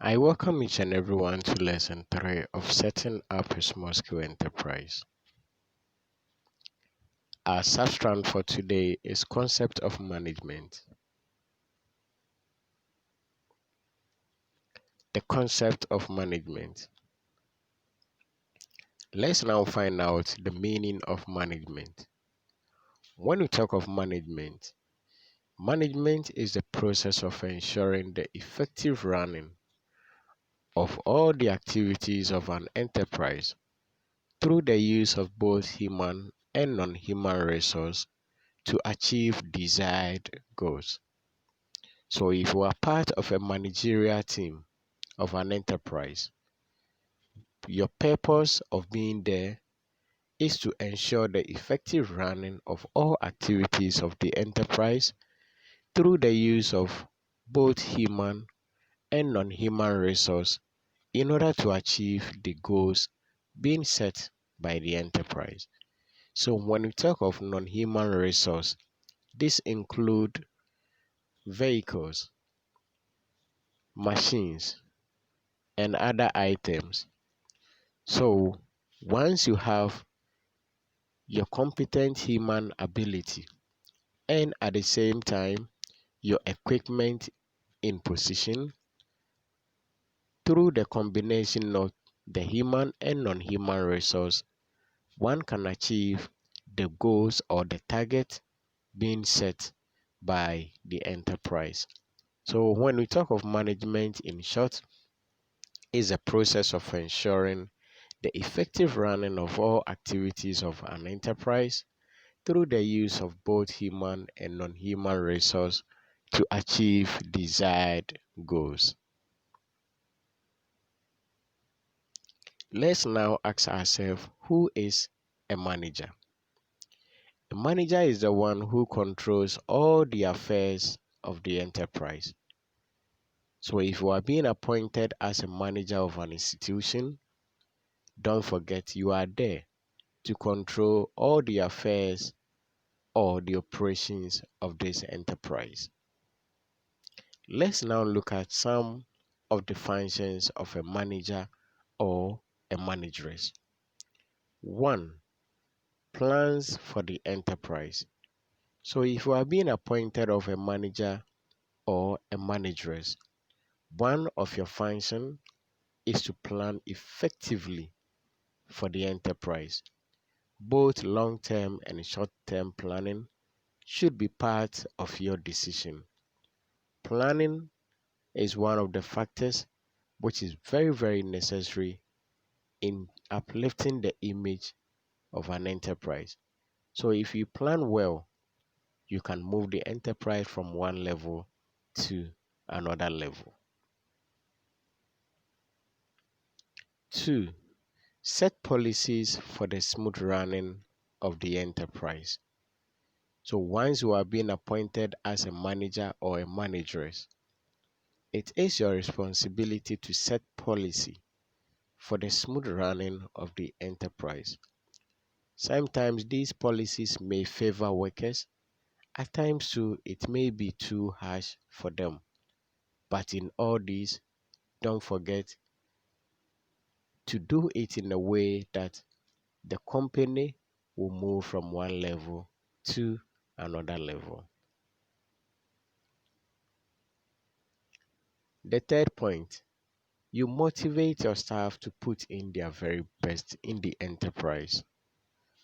I welcome each and everyone to lesson 3 of setting up a small scale enterprise. Our substrand for today is concept of management. The concept of management. Let's now find out the meaning of management. When we talk of management, management is the process of ensuring the effective running of all the activities of an enterprise through the use of both human and non-human resources to achieve desired goals. So if you are part of a managerial team of an enterprise, your purpose of being there is to ensure the effective running of all activities of the enterprise through the use of both human and non-human resources in order to achieve the goals being set by the enterprise. So when we talk of non-human resource, this include vehicles, machines, and other items. So once you have your competent human ability and at the same time your equipment in position through the combination of the human and non-human resource, one can achieve the goals or the target being set by the enterprise. So when we talk of management, in short, is a process of ensuring the effective running of all activities of an enterprise through the use of both human and non-human resources to achieve desired goals. Let's now ask ourselves, who is a manager? A manager is the one who controls all the affairs of the enterprise. So if you are being appointed as a manager of an institution, don't forget you are there to control all the affairs or the operations of this enterprise. Let's now look at some of the functions of a manager or a manageress. 1. Plans for the enterprise. So if you are being appointed of a manager or a manageress, one of your functions is to plan effectively for the enterprise. Both long-term and short-term planning should be part of your decision. Planning is one of the factors which is very necessary in uplifting the image of an enterprise. So if you plan well, you can move the enterprise from one level to another level. 2. Set policies for the smooth running of the enterprise. So once you are being appointed as a manager or a manageress, it is your responsibility to set policy for the smooth running of the enterprise. Sometimes these policies may favor workers, at times too it may be too harsh for them. But in all this, don't forget to do it in a way that the company will move from one level to another level. The third point, you motivate your staff to put in their very best in the enterprise,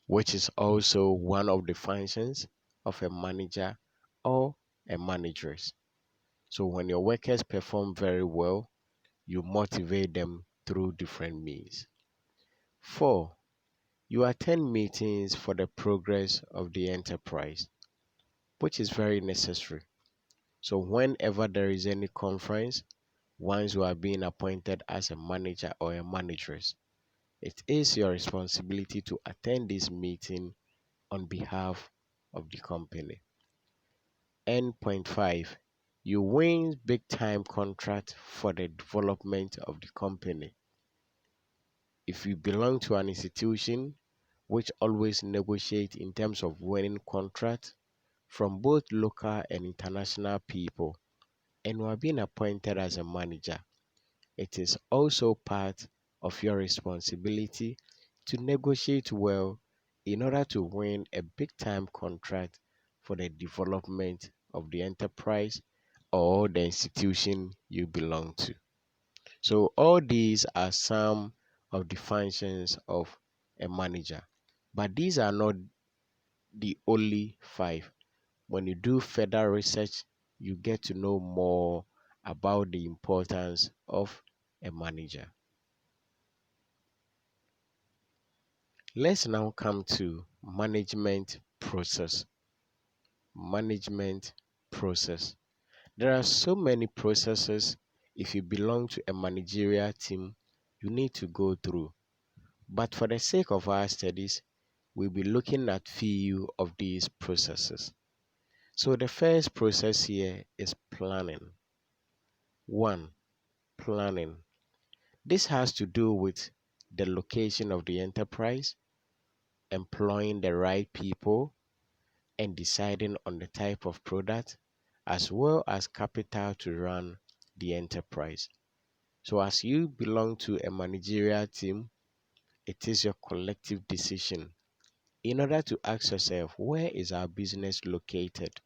which is also one of the functions of a manager or a manageress. So when your workers perform very well, you motivate them through different means. 4. You attend meetings for the progress of the enterprise, which is very necessary. So whenever there is any conference, once you are being appointed as a manager or a manageress, it is your responsibility to attend this meeting on behalf of the company. And point 5, you win big time contract for the development of the company. If you belong to an institution which always negotiate in terms of winning contract from both local and international people, and you are being appointed as a manager, it is also part of your responsibility to negotiate well in order to win a big time contract for the development of the enterprise or the institution you belong to. So, all these are some of the functions of a manager, but these are not the only five. When you do further research, you get to know more about the importance of a manager. Let's now come to management process. Management process. There are so many processes if you belong to a managerial team you need to go through. But for the sake of our studies, we'll be looking at few of these processes. So the first process here is planning. 1. Planning. This has to do with the location of the enterprise, employing the right people, and deciding on the type of product, as well as capital to run the enterprise. So as you belong to a managerial team, it is your collective decision in order to ask yourself, where is our business located?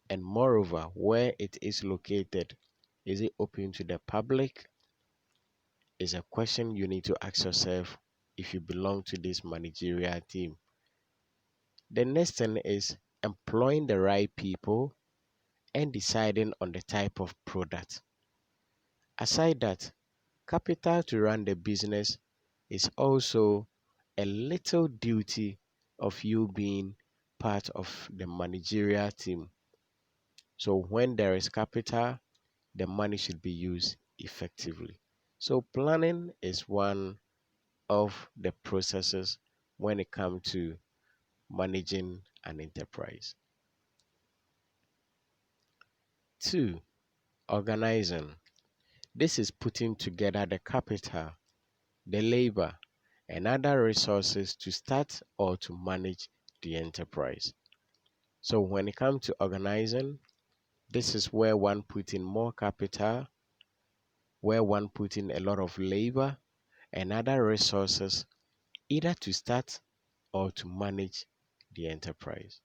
And moreover, where it is located, is it open to the public? Is a question you need to ask yourself if you belong to this managerial team. The next thing is employing the right people and deciding on the type of product. Aside that, capital to run the business is also a little duty of you being part of the managerial team. So when there is capital, the money should be used effectively. So planning is one of the processes when it comes to managing an enterprise. 2. Organizing. This is putting together the capital, the labor, and other resources to start or to manage the enterprise. So when it comes to organizing, this is where one put in more capital, where one put in a lot of labor and other resources, either to start or to manage the enterprise.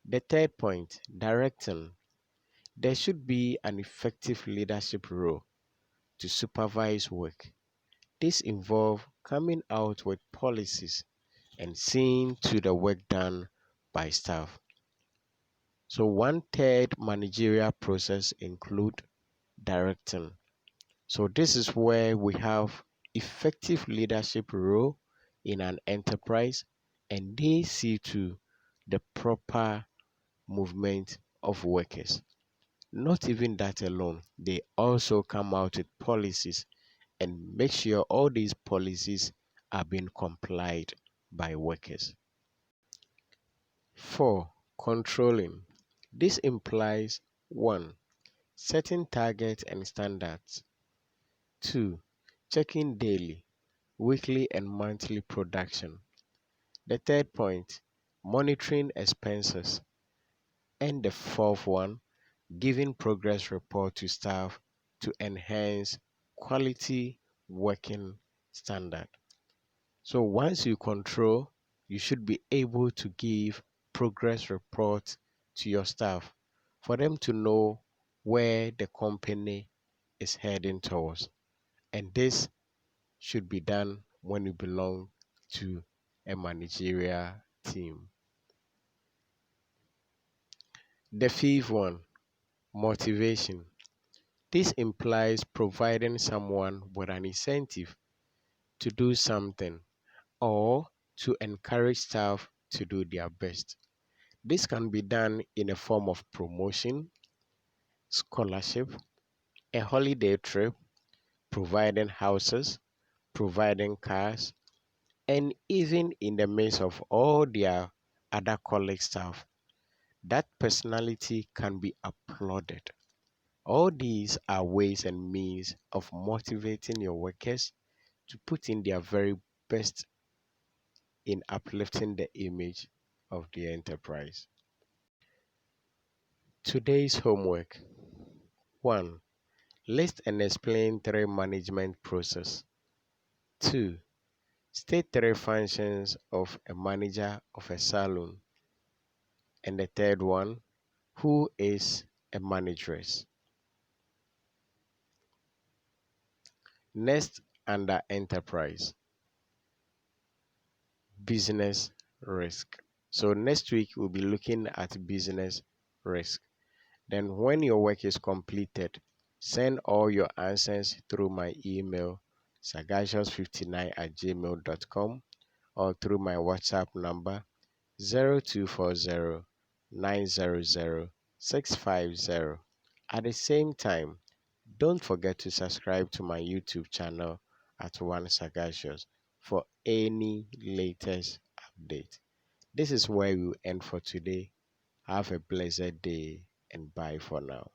The third point, directing. There should be an effective leadership role to supervise work. This involves coming out with policies and seeing to the work done by staff. So one third managerial process include directing. So this is where we have effective leadership role in an enterprise, and they see to the proper movement of workers. Not even that alone, they also come out with policies and make sure all these policies are being complied by workers. 4. Controlling. This implies 1. Setting targets and standards. 2. Checking daily, weekly, and monthly production. The third point, monitoring expenses. And the fourth one, giving progress report to staff to enhance quality working standard. So once you control, you should be able to give progress report to your staff for them to know where the company is heading towards. And this should be done when you belong to a managerial team. The fifth one, motivation. This implies providing someone with an incentive to do something or to encourage staff to do their best. This can be done in a form of promotion, scholarship, a holiday trip, providing houses, providing cars, and even in the midst of all their other colleague staff. That personality can be applauded. All these are ways and means of motivating your workers to put in their very best in uplifting the image of the enterprise. Today's homework. 1. List and explain three management process. 2. State three functions of a manager of a salon. And the third one, who is a manageress? Next, under enterprise, business risk. So next week we'll be looking at business risk. Then when your work is completed, send all your answers through my email sagacious59@gmail.com or through my WhatsApp number 0240 900 At the same time, don't forget to subscribe to my YouTube channel at One Sagacious for any latest update. This is where we will end for today. Have a blessed day and bye for now.